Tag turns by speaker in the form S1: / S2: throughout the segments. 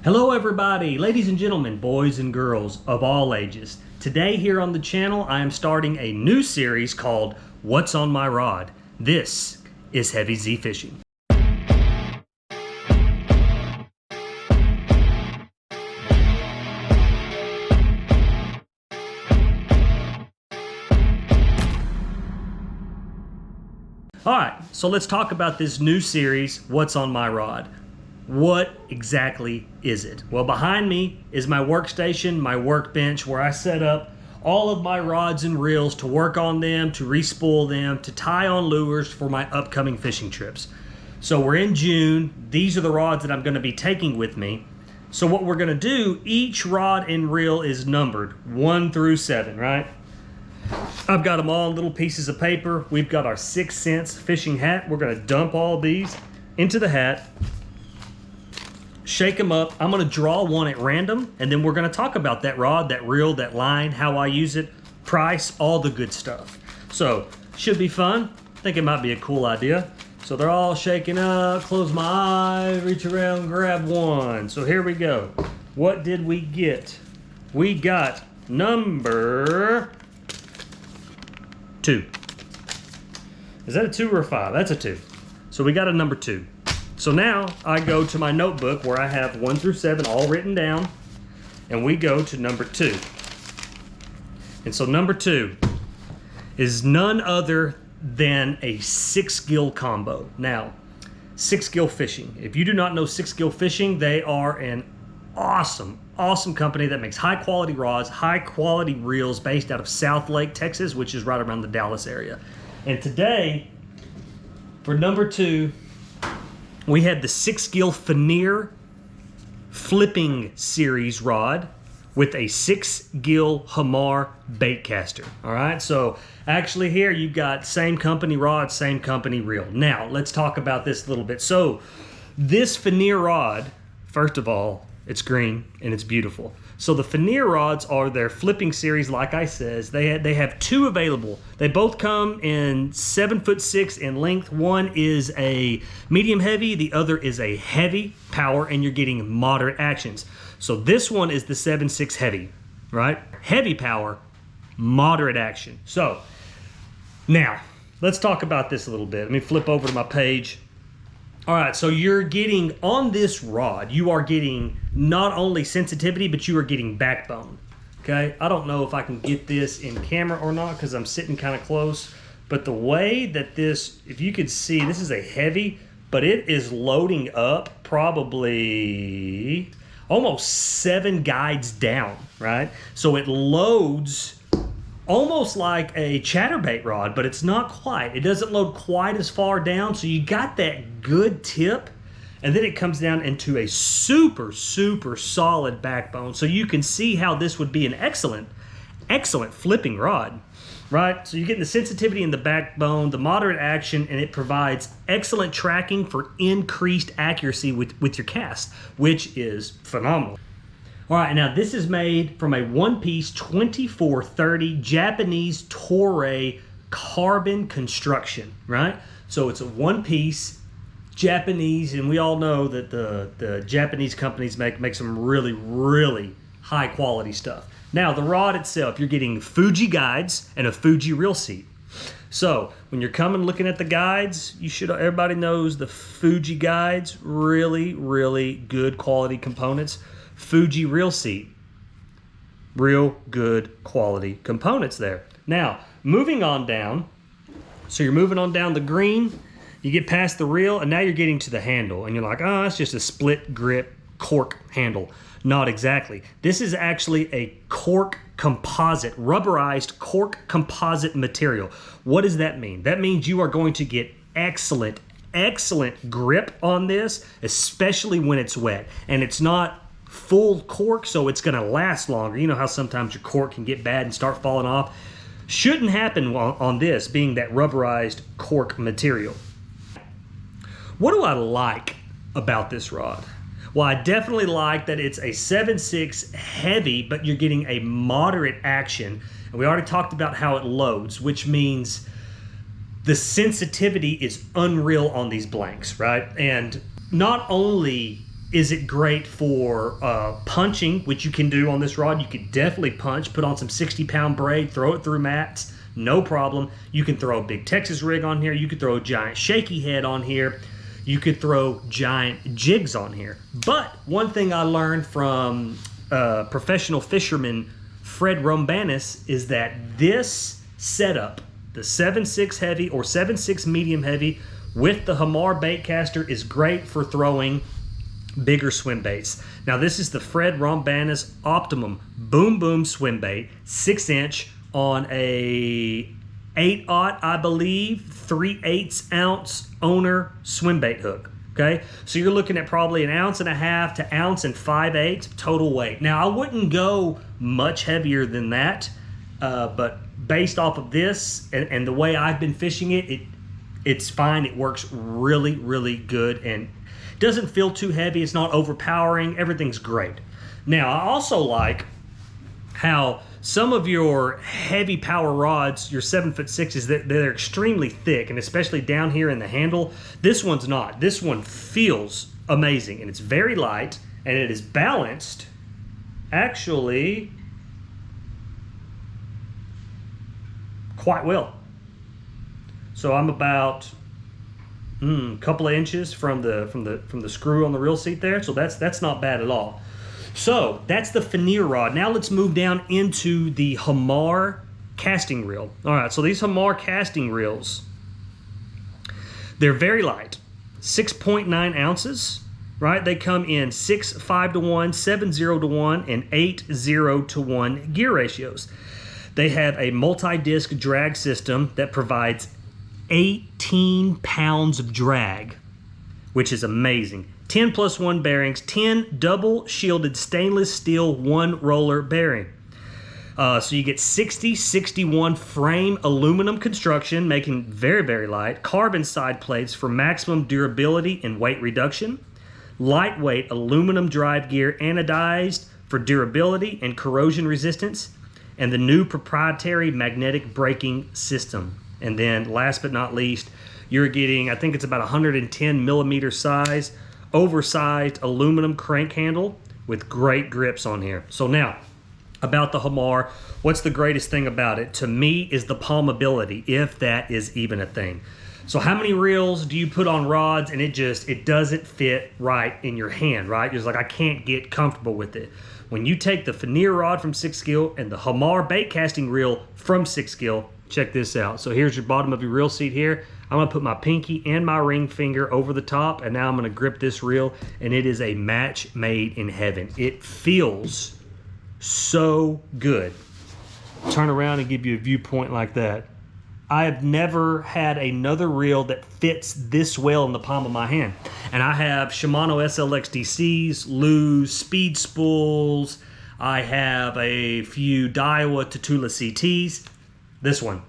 S1: Hello everybody, ladies and gentlemen, boys and girls of all ages. Today here on the channel, I am starting a new series called What's on My Rod? This is Heavy Z Fishing. Alright, so let's talk about this new series, What's on My Rod? What exactly is it? Well, behind me is my workstation, my workbench, where I set up all of my rods and reels to work on them, to respool them, to tie on lures for my upcoming fishing trips. So we're in June. These are the rods that I'm going to be taking with me. So what we're going to do, each rod and reel is numbered 1 through 7, right? I've got them all in little pieces of paper. We've got our 6 cents fishing hat. We're going to dump all these into the hat. Shake them up. I'm going to draw one at random, and then we're going to talk about that rod, that reel, that line, how I use it, price, all the good stuff. So, should be fun. I think it might be a cool idea. So they're all shaking up, close my eyes, reach around, grab one. So here we go. What did we get? We got number 2. Is that a 2 or a 5? That's a 2. So we got a number 2. So now I go to my notebook where I have 1 through 7 all written down, and we go to number 2. And so number 2 is none other than a 6-gill combo. Now, 6-gill fishing. If you do not know 6-gill fishing, they are an awesome company that makes high quality rods, high quality reels based out of South Lake, Texas, which is right around the Dallas area. And today, for number 2, we had the 6-gill Veneer flipping series rod with a 6-gill Hamar bait caster. All right, so actually here you've got same company rod, same company reel. Now let's talk about this a little bit. So this Veneer rod, first of all, it's green and it's beautiful. So the Veneer rods are their flipping series, like I says. They have 2 available. They both come in 7'6" in length. One is a medium heavy, the other is a heavy power, and you're getting moderate actions. So this one is the 7'6" heavy, right? Heavy power, moderate action. So now let's talk about this a little bit. Let me flip over to my page. All right, so you're getting, on this rod, you are getting not only sensitivity, but you are getting backbone, okay? I don't know if I can get this in camera or not because I'm sitting kind of close, but the way that this, if you could see, this is a heavy, but it is loading up probably almost 7 guides down, right? So it loads almost like a chatterbait rod, but it's not quite. It doesn't load quite as far down, so you got that good tip, and then it comes down into a super solid backbone. So you can see how this would be an excellent flipping rod, right? So you're getting the sensitivity in the backbone, the moderate action, and it provides excellent tracking for increased accuracy with your cast, which is phenomenal. All right, now this is made from a one-piece 2430 Japanese Toray carbon construction, right? So it's a one-piece Japanese, and we all know that the Japanese companies make some really high quality stuff. Now the rod itself, you're getting Fuji guides and a Fuji reel seat. So when you're coming looking at the guides, everybody knows the Fuji guides, really good quality components. Fuji reel seat, real good quality components there. Now, moving on down, so you're moving on down the green, you get past the reel, and now you're getting to the handle, and you're like, oh, it's just a split grip cork handle. Not exactly. This is actually a cork composite, rubberized cork composite material. What does that mean? That means you are going to get excellent grip on this, especially when it's wet, and it's not full cork, so it's going to last longer. You know how sometimes your cork can get bad and start falling off? Shouldn't happen on this, being that rubberized cork material. What do I like about this rod? Well, I definitely like that it's a 7'6" heavy, but you're getting a moderate action. And we already talked about how it loads, which means the sensitivity is unreal on these blanks, right? And not only Is it great for punching, which you can do on this rod? You could definitely punch, put on some 60-pound braid, throw it through mats, no problem. You can throw a big Texas rig on here. You could throw a giant shaky head on here. You could throw giant jigs on here. But one thing I learned from professional fisherman Fred Rombanis is that this setup, the 7.6 heavy or 7.6 medium heavy with the Hamar bait caster, is great for throwing bigger swim baits. Now this is the Fred Rombanis Optimum Boom Boom swim bait, 6-inch on a 8/0, I believe, 3/8 ounce owner swim bait hook. Okay, so you're looking at probably 1.5 ounces to 1.5 ounces total weight. Now I wouldn't go much heavier than that, but based off of this and the way I've been fishing it, it's fine. It works really, really good and doesn't feel too heavy. It's not overpowering. Everything's great. Now, I also like how some of your heavy power rods, your 7'6", they're extremely thick, and especially down here in the handle. This one's not. This one feels amazing, and it's very light, and it is balanced, actually, quite well. So I'm about a couple of inches from the screw on the reel seat there, so that's not bad at all. So that's the Finier rod. Now let's move down into the Hamar casting reel. All right, so these Hamar casting reels, they're very light, 6.9 ounces, right? They come in 6:5-1, 7:0-1, and 8:0-1 gear ratios. They have a multi-disc drag system that provides 18 pounds of drag, which is amazing. 10+1 bearings, 10 double shielded stainless steel 1-roller bearing. So you get 60-61 frame aluminum construction, making very, very light. Carbon side plates for maximum durability and weight reduction. Lightweight aluminum drive gear, anodized for durability and corrosion resistance. And the new proprietary magnetic braking system. And then last but not least, you're getting, I think it's about 110 millimeter size, oversized aluminum crank handle with great grips on here. So now, about the Hamar, what's the greatest thing about it? To me, is the palmability, if that is even a thing. So how many reels do you put on rods and it doesn't fit right in your hand, right? You're just like, I can't get comfortable with it. When you take the Finier rod from 6 Skill and the Hamar bait casting reel from 6 Skill, check this out. So here's your bottom of your reel seat here. I'm gonna put my pinky and my ring finger over the top, and now I'm gonna grip this reel, and it is a match made in heaven. It feels so good. Turn around and give you a viewpoint like that. I have never had another reel that fits this well in the palm of my hand. And I have Shimano SLX DCs, Lew's, Speed Spools. I have a few Daiwa Tatula CTs. This one,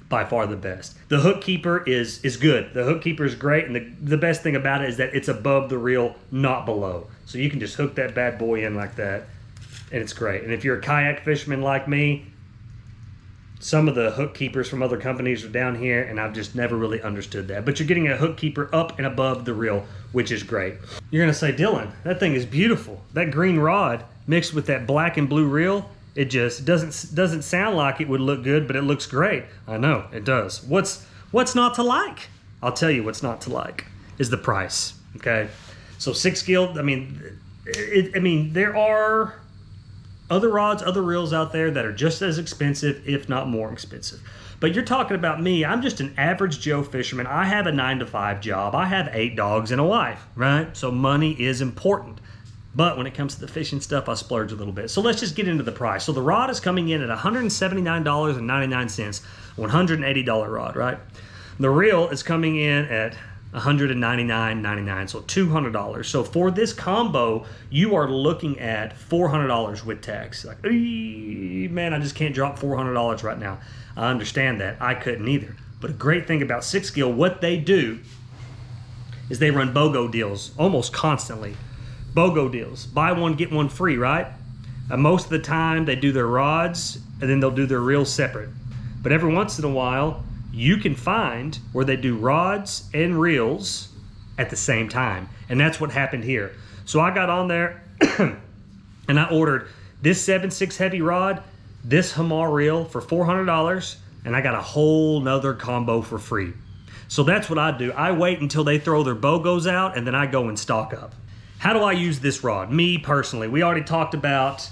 S1: by far the best. The hook keeper is good. The hook keeper is great, and the best thing about it is that it's above the reel, not below. So you can just hook that bad boy in like that, and it's great. And if you're a kayak fisherman like me, some of the hook keepers from other companies are down here, and I've just never really understood that. But you're getting a hook keeper up and above the reel, which is great. You're gonna say, Dylan, that thing is beautiful. That green rod mixed with that black and blue reel, it just doesn't sound like it would look good, but it looks great. I know, it does. What's not to like? I'll tell you what's not to like is the price, okay? So 6 Skill, I mean, there are other rods, other reels out there that are just as expensive, if not more expensive. But you're talking about me. I'm just an average Joe fisherman. I have a 9-to-5 job. I have 8 dogs and a wife, right? So money is important. But when it comes to the fishing stuff, I splurge a little bit. So let's just get into the price. So the rod is coming in at $179.99, $180 rod, right? The reel is coming in at $199.99, so $200. So for this combo, you are looking at $400 with tax. Like, man, I just can't drop $400 right now. I understand that. I couldn't either. But a great thing about 6 Skill, what they do is they run BOGO deals almost constantly. BOGO deals, buy one, get one free, right? Most of the time they do their rods and then they'll do their reels separate. But every once in a while, you can find where they do rods and reels at the same time. And that's what happened here. So I got on there and I ordered this 7/6 heavy rod, this Hamar reel for $400, and I got a whole nother combo for free. So that's what I do. I wait until they throw their BOGOs out, and then I go and stock up. How do I use this rod? Me personally, we already talked about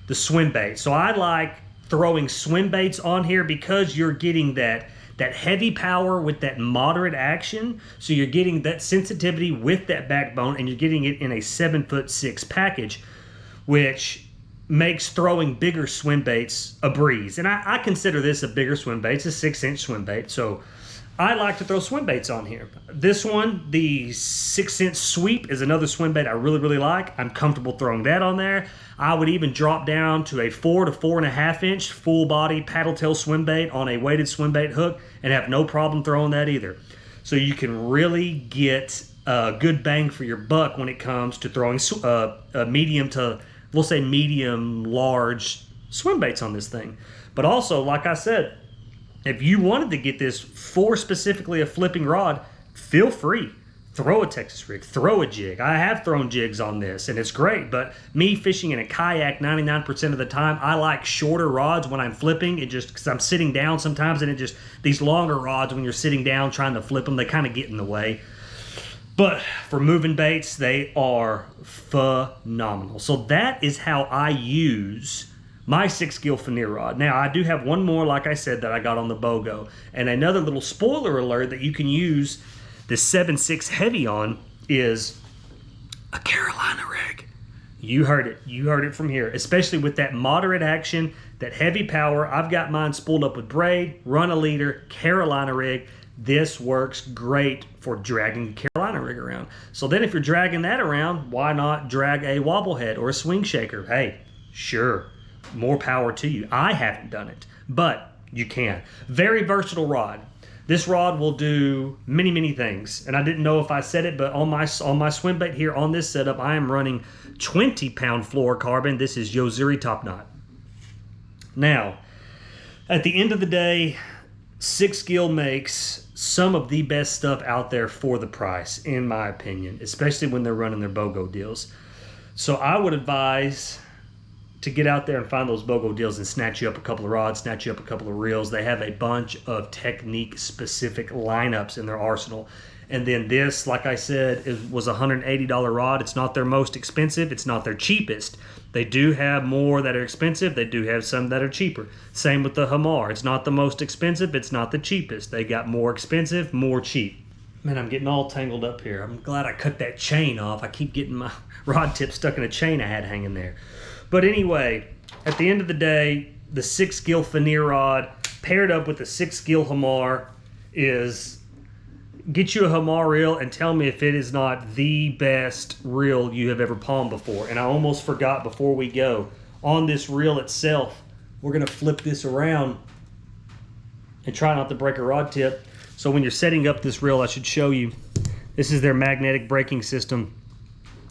S1: the swim bait. So I like throwing swim baits on here because you're getting that heavy power with that moderate action. So you're getting that sensitivity with that backbone, and you're getting it in a 7'6" package, which makes throwing bigger swim baits a breeze. And I consider this a bigger swim bait. It's a 6-inch swim bait. So I like to throw swim baits on here. This one, the 6-inch sweep, is another swim bait I really, really like. I'm comfortable throwing that on there. I would even drop down to a 4 to 4.5 inch full body paddle tail swim bait on a weighted swim bait hook and have no problem throwing that either. So you can really get a good bang for your buck when it comes to throwing medium to, we'll say medium large swim baits on this thing. But also, like I said, if you wanted to get this for specifically a flipping rod, feel free. Throw a Texas rig, throw a jig. I have thrown jigs on this and it's great, but me fishing in a kayak 99% of the time, I like shorter rods when I'm flipping. It just, because I'm sitting down sometimes, and it just, these longer rods when you're sitting down trying to flip them, they kind of get in the way. But for moving baits, they are phenomenal. So that is how I use my 6-gill finier rod. Now, I do have one more, like I said, that I got on the BOGO. And another little spoiler alert that you can use this 7/6 heavy on is a Carolina rig. You heard it. You heard it from here. Especially with that moderate action, that heavy power. I've got mine spooled up with braid, run a leader, Carolina rig. This works great for dragging the Carolina rig around. So then if you're dragging that around, why not drag a wobble head or a swing shaker? Hey, sure, more power to you. I haven't done it, but you can. Very versatile rod. This rod will do many, many things. And I didn't know if I said it, but on my swim bait here on this setup, I am running 20-pound fluorocarbon. This is Yozuri Top Knot. Now, at the end of the day, 6-gill makes some of the best stuff out there for the price, in my opinion, especially when they're running their BOGO deals. So I would advise to get out there and find those BOGO deals and snatch you up a couple of rods, snatch you up a couple of reels. They have a bunch of technique-specific lineups in their arsenal. And then this, like I said, was a $180 rod. It's not their most expensive. It's not their cheapest. They do have more that are expensive. They do have some that are cheaper. Same with the Hamar. It's not the most expensive. It's not the cheapest. They got more expensive, more cheap. Man, I'm getting all tangled up here. I'm glad I cut that chain off. I keep getting my rod tip stuck in a chain I had hanging there. But anyway, at the end of the day, the 6-gill finier rod paired up with the 6-gill Hamar is, get you a Hamar reel and tell me if it is not the best reel you have ever palmed before. And I almost forgot before we go, on this reel itself, we're going to flip this around and try not to break a rod tip. So when you're setting up this reel, I should show you, this is their magnetic braking system.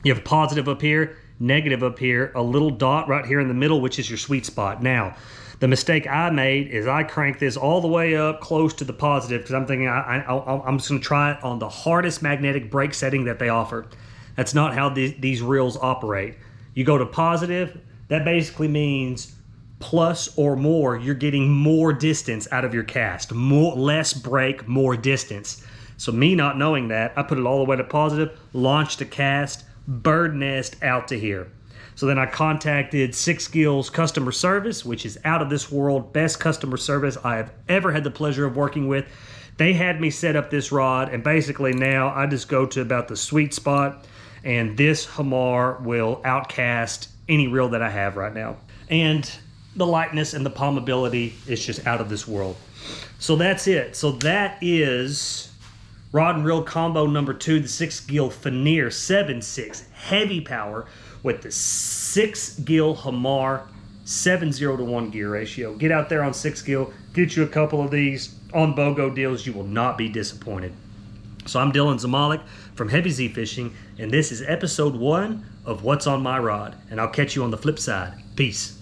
S1: You have positive up here, negative up here, a little dot right here in the middle, which is your sweet spot. Now, the mistake I made is I cranked this all the way up close to the positive because I'm thinking I'm just going to try it on the hardest magnetic brake setting that they offer. That's not how these reels operate. You go to positive, that basically means plus or more, you're getting more distance out of your cast. Less brake, more distance. So me not knowing that, I put it all the way to positive, launched a cast, bird nest out to here. So then I contacted 6-gill's customer service, which is out of this world, best customer service I have ever had the pleasure of working with. They had me set up this rod, and basically now I just go to about the sweet spot, and this Hamar will outcast any reel that I have right now. And the lightness and the palmability is just out of this world. So that's it. So that is rod and reel combo number 2, the 6-gill Finier 7/6 heavy power with the 6-gill Hamar 7:0 to 1 gear ratio. Get out there on 6-gill, get you a couple of these on BOGO deals. You will not be disappointed. So I'm Dylan Zamalik from Heavy Z Fishing, and this is episode 1 of What's on My Rod. And I'll catch you on the flip side. Peace.